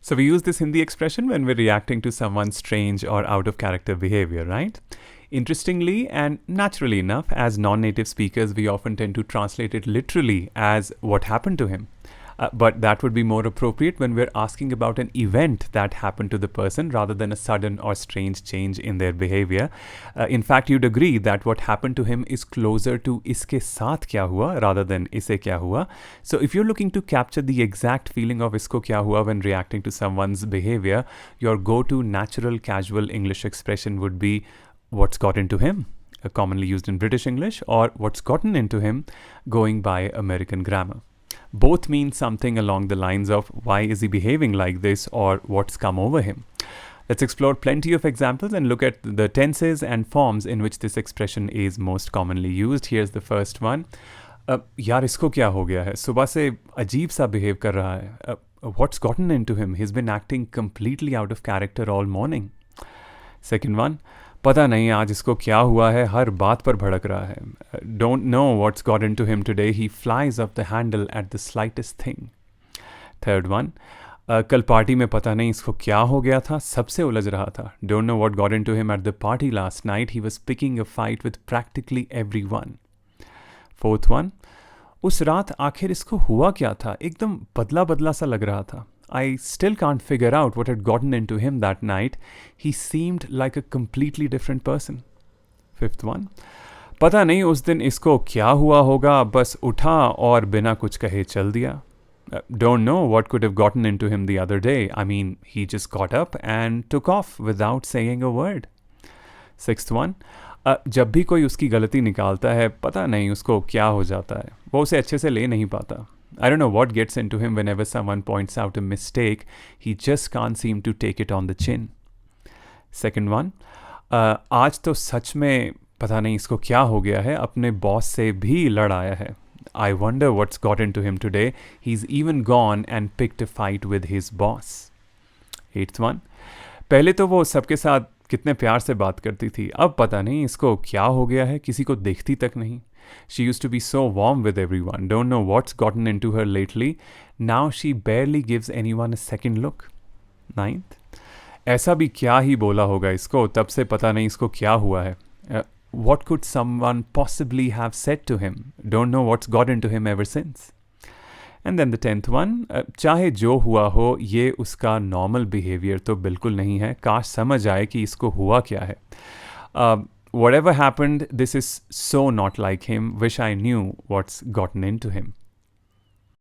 So we use this Hindi expression when we're reacting to someone's strange or out of character behavior, right? Interestingly and naturally enough, as non-native speakers, we often tend to translate it literally as what happened to him. But that would be more appropriate when we're asking about an event that happened to the person rather than a sudden or strange change in their behavior. In fact, you'd agree that what happened to him is closer to iske saath kya hua rather than ise kya hua. So if you're looking to capture the exact feeling of isko kya hua when reacting to someone's behavior, your go-to natural casual English expression would be what's got into him, commonly used in British English, or what's gotten into him, going by American grammar. Both mean something along the lines of why is he behaving like this or what's come over him. Let's explore plenty of examples and look at the tenses and forms in which this expression is most commonly used. Here's the first one. यार इसको क्या हो गया है, सुबह से अजीब सा behave कर रहा है. What's gotten into him? He's been acting completely out of character all morning. Second one. पता नहीं आज इसको क्या हुआ है, हर बात पर भड़क रहा है. Don't know what's got into him today. He flies off the handle at the slightest thing. Third one. कल पार्टी में पता नहीं इसको क्या हो गया था, सबसे उलझ रहा था. Don't know what got into him at the party last night. He was picking a fight with practically everyone. Fourth one. उस रात आखिर इसको हुआ क्या था, एकदम बदला बदला सा लग रहा था. I still can't figure out what had gotten into him that night. He seemed like a completely different person. Fifth one. पता नहीं उस दिन इसको क्या हुआ होगा, बस उठा और बिना कुछ कहे चल दिया. Don't know what could have gotten into him the other day. I mean, he just got up and took off without saying a word. Sixth one. जब भी कोई उसकी गलती निकालता है, पता नहीं उसको क्या हो जाता है, वो उसे अच्छे से ले नहीं पाता. I don't know what gets into him whenever someone points out a mistake. He just can't seem to take it on the chin. Second one. आज तो सच में पता नहीं इसको क्या हो गया है, अपने बॉस से भी लड़ आया है. I wonder what's got into him today. He's even gone and picked a fight with his boss. Eighth one. पहले तो वो सबके साथ कितने प्यार से बात करती थी, अब पता नहीं इसको क्या हो गया है, किसी को देखती तक नहीं. She used to be so warm with everyone. Don't know what's gotten into her lately. Now she barely gives anyone a second look. Ninth. ऐसा भी क्या ही बोला होगा इसको, तब से पता नहीं इसको क्या हुआ है. What could someone possibly have said to him? Don't know what's got into him ever since. And then the 10th one. चाहे जो हुआ हो, ये उसका normal behavior तो बिल्कुल नहीं है. काश समझ आए कि इसको हुआ क्या है. Whatever happened, this is so not like him. Wish I knew what's gotten into him.